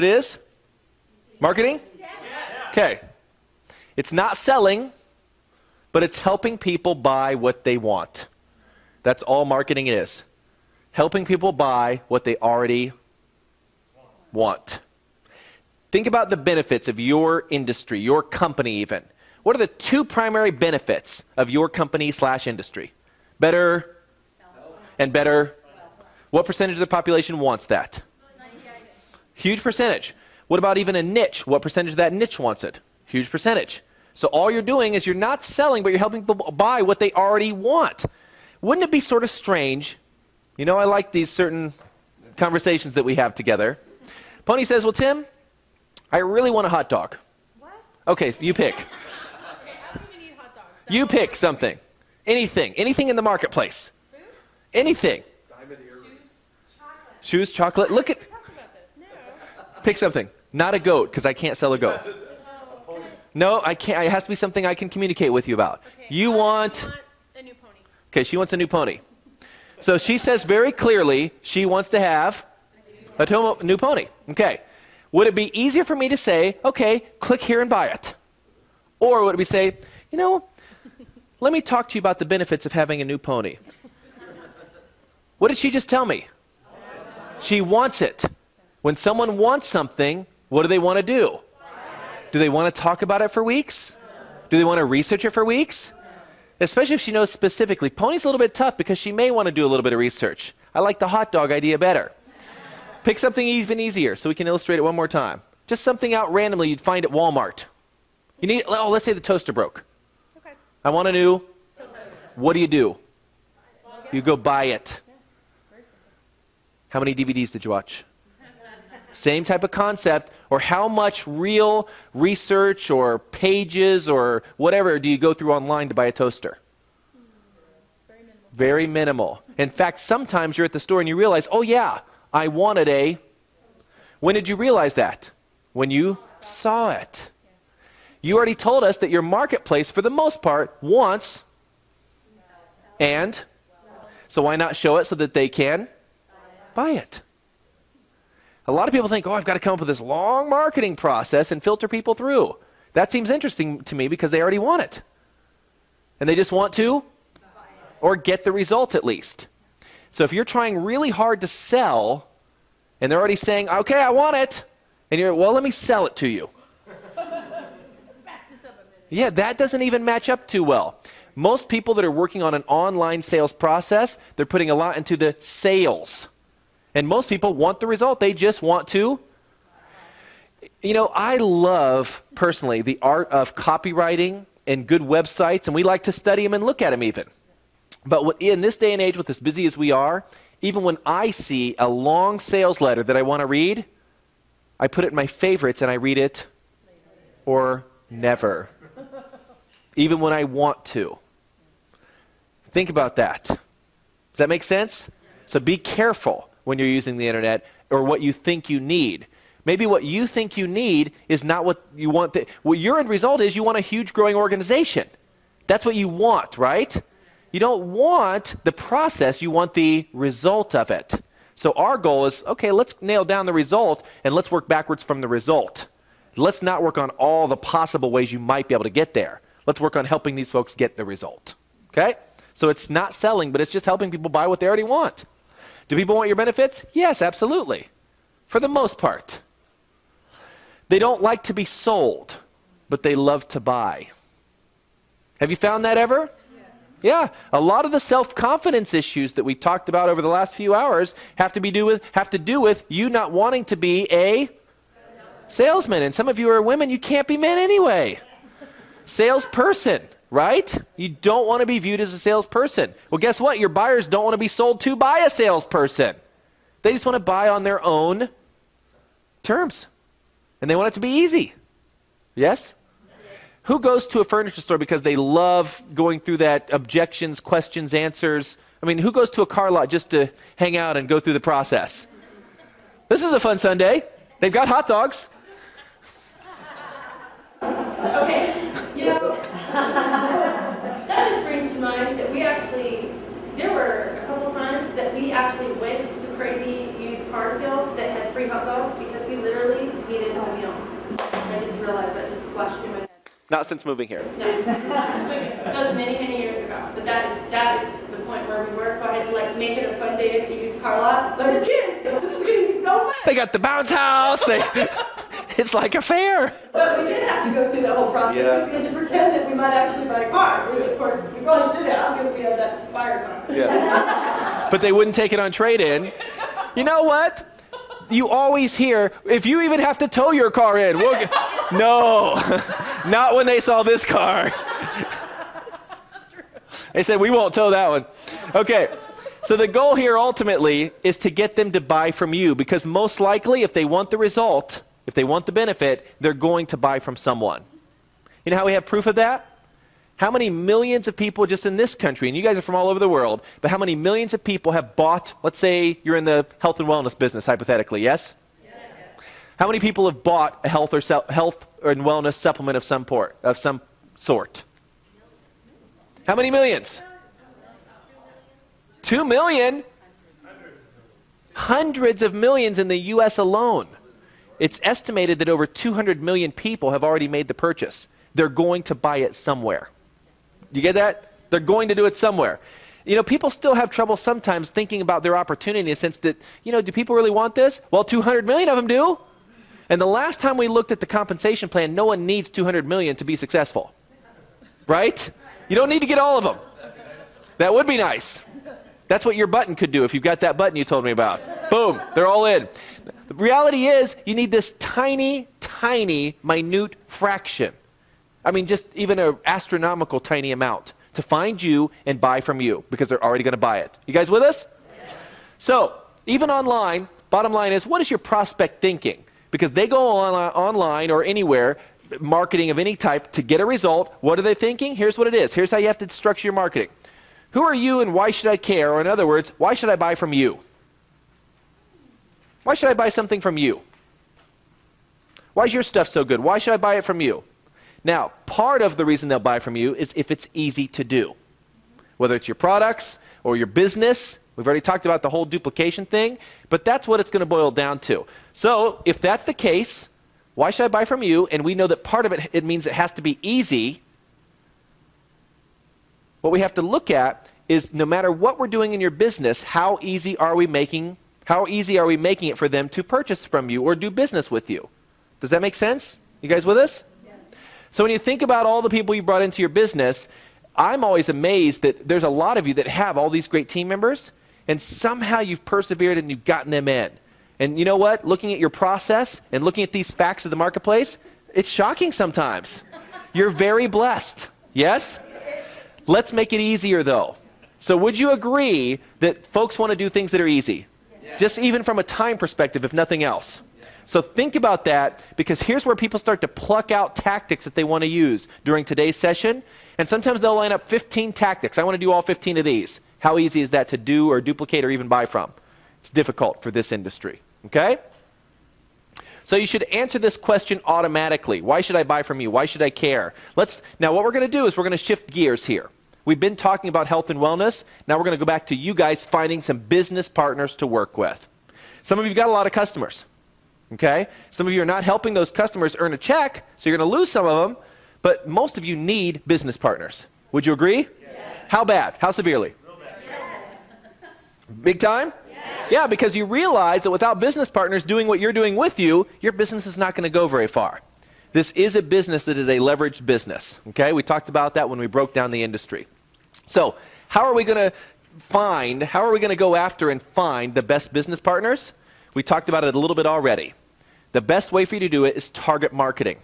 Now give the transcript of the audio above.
it is? Marketing? Okay. It's not selling, but it's helping people buy what they want. That's all marketing is. Helping people buy what they already want. Think about the benefits of your industry, your company even. What are the two primary benefits of your company / industry? Better and better. What percentage of the population wants that? Huge percentage. What about even a niche? What percentage of that niche wants it? Huge percentage. So all you're doing is you're not selling, but you're helping people buy what they already want. Wouldn't it be sort of strange? You know, I like these certain conversations that we have together. Pony says, well, Tim, I really want a hot dog. What? Okay, you pick. Okay, I don't even eat hot dogs. You pick something. Anything in the marketplace. Food? Anything. Shoes, chocolate. Look at, Talk about this. No. pick something. Not a goat, because I can't sell a goat. No, I can't. It has to be something I can communicate with you about. Okay, You want, a new pony. okay, she wants a new pony. So she says very clearly she wants to have a new pony. Okay. Would it be easier for me to say, okay, click here and buy it? Or would it be say, you know, let me talk to you about the benefits of having a new pony. What did she just tell me? She wants it. When someone wants something, what do they want to do? Do they want to talk about it for weeks? Do they want to research it for weeks? Especially if she knows specifically. Pony's a little bit tough because she may want to do a little bit of research. I like the hot dog idea better. Pick something even easier so we can illustrate it one more time. Just something out randomly you'd find at Walmart. You need, oh, let's say the toaster broke. Okay. I want a new. What do? You go buy it. How many DVDs did you watch? Same type of concept. Or how much real research or pages or whatever do you go through online to buy a toaster? Very minimal. Very minimal. In fact, sometimes you're at the store and you realize, oh yeah, I wanted a. When did you realize that? When you saw it. You already told us that your marketplace, for the most part, wants and. So why not show it so that they can buy it? A lot of people think, oh, I've got to come up with this long marketing process and filter people through. That seems interesting to me because they already want it. And they just want to or get the result at least. So if you're trying really hard to sell and they're already saying, okay, I want it, and you're, well, let me sell it to you. Yeah, that doesn't even match up too well. Most people that are working on an online sales process, they're putting a lot into the sales. And most people want the result. They just want to. You know, I love, personally, the art of copywriting and good websites, and we like to study them and look at them even. But in this day and age, with as busy as we are, even when I see a long sales letter that I want to read, I put it in my favorites and I read it or never. Even when I want to. Think about that. Does that make sense? So be careful when you're using the internet or what you think you need. Maybe what you think you need is not what you want. What your end result is, you want a huge growing organization. That's what you want, right? You don't want the process, you want the result of it. So our goal is, okay, let's nail down the result and let's work backwards from the result. Let's not work on all the possible ways you might be able to get there. Let's work on helping these folks get the result. Okay? So it's not selling, but it's just helping people buy what they already want. Do people want your benefits? Yes, absolutely. For the most part. They don't like to be sold, but they love to buy. Have you found that ever? Yeah. A lot of the self-confidence issues that we talked about over the last few hours have to do with you not wanting to be a salesman. And some of you are women, you can't be men anyway. Salesperson, right? You don't want to be viewed as a salesperson. Well, guess what? Your buyers don't want to be sold to by a salesperson. They just want to buy on their own terms. And they want it to be easy. Yes? Who goes to a furniture store because they love going through that objections, questions, answers? I mean, who goes to a car lot just to hang out and go through the process? This is a fun Sunday. They've got hot dogs. Okay, you know, that just brings to mind that there were a couple times that we actually went to crazy used car sales that had free hot dogs because we literally needed a meal. I just realized that, just flashed through my head. Not since moving here. No, that was many, many years ago. But that is the point where we were, so I had to like make it a fun day at the used car lot. But the kids, this is going to be so fun. They got the bounce house. It's like a fair. But we did have to go through that whole process. Yeah. We had to pretend that we might actually buy a car, which of course we probably should have because we had that fire car. Yeah. But they wouldn't take it on trade-in. You know what? You always hear, if you even have to tow your car in, no, not when they saw this car. They said, we won't tow that one. Okay, so the goal here ultimately is to get them to buy from you, because most likely if they want the result, if they want the benefit, they're going to buy from someone. You know how we have proof of that? How many millions of people just in this country, and you guys are from all over the world, but how many millions of people have bought, let's say you're in the health and wellness business, hypothetically, yes? Yes. How many people have bought a health or wellness supplement of some sort? How many millions? 2 million? Hundreds of millions in the U.S. alone. It's estimated that over 200 million people have already made the purchase. They're going to buy it somewhere. You get that? They're going to do it somewhere. You know, people still have trouble sometimes thinking about their opportunity in the sense that, you know, do people really want this? Well, 200 million of them do. And the last time we looked at the compensation plan, no one needs 200 million to be successful. Right? You don't need to get all of them. That would be nice. That's what your button could do if you've got that button you told me about. Boom, they're all in. The reality is you need this tiny, tiny, minute fraction. I mean, just even an astronomical tiny amount to find you and buy from you because they're already going to buy it. You guys with us? Yes. So, even online, bottom line is, what is your prospect thinking? Because they go online or anywhere, marketing of any type, to get a result. What are they thinking? Here's what it is. Here's how you have to structure your marketing. Who are you and why should I care? Or in other words, why should I buy from you? Why should I buy something from you? Why is your stuff so good? Why should I buy it from you? Now, part of the reason they'll buy from you is if it's easy to do. Whether it's your products or your business. We've already talked about the whole duplication thing, but that's what it's going to boil down to. So, if that's the case, why should I buy from you? And we know that part of it means it has to be easy. What we have to look at is no matter what we're doing in your business, how easy are we making it for them to purchase from you or do business with you? Does that make sense? You guys with us? So when you think about all the people you brought into your business, I'm always amazed that there's a lot of you that have all these great team members, and somehow you've persevered and you've gotten them in. And you know what? Looking at your process and looking at these facts of the marketplace, it's shocking sometimes. You're very blessed. Yes? Let's make it easier, though. So would you agree that folks want to do things that are easy? Yeah. Just even from a time perspective, if nothing else. So think about that, because here's where people start to pluck out tactics that they want to use during today's session. And sometimes they'll line up 15 tactics. I want to do all 15 of these. How easy is that to do or duplicate or even buy from? It's difficult for this industry. Okay? So you should answer this question automatically. Why should I buy from you? Why should I care? Now what we're going to do is we're going to shift gears here. We've been talking about health and wellness. Now we're going to go back to you guys finding some business partners to work with. Some of you have got a lot of customers. Okay? Some of you are not helping those customers earn a check, so you're going to lose some of them, but most of you need business partners. Would you agree? Yes. How bad? How severely? Real bad. Yes. Big time? Yes. Yeah, because you realize that without business partners doing what you're doing with you, your business is not going to go very far. This is a business that is a leveraged business. Okay? We talked about that when we broke down the industry. So, how are we going to go after and find the best business partners? We talked about it a little bit already. The best way for you to do it is target marketing.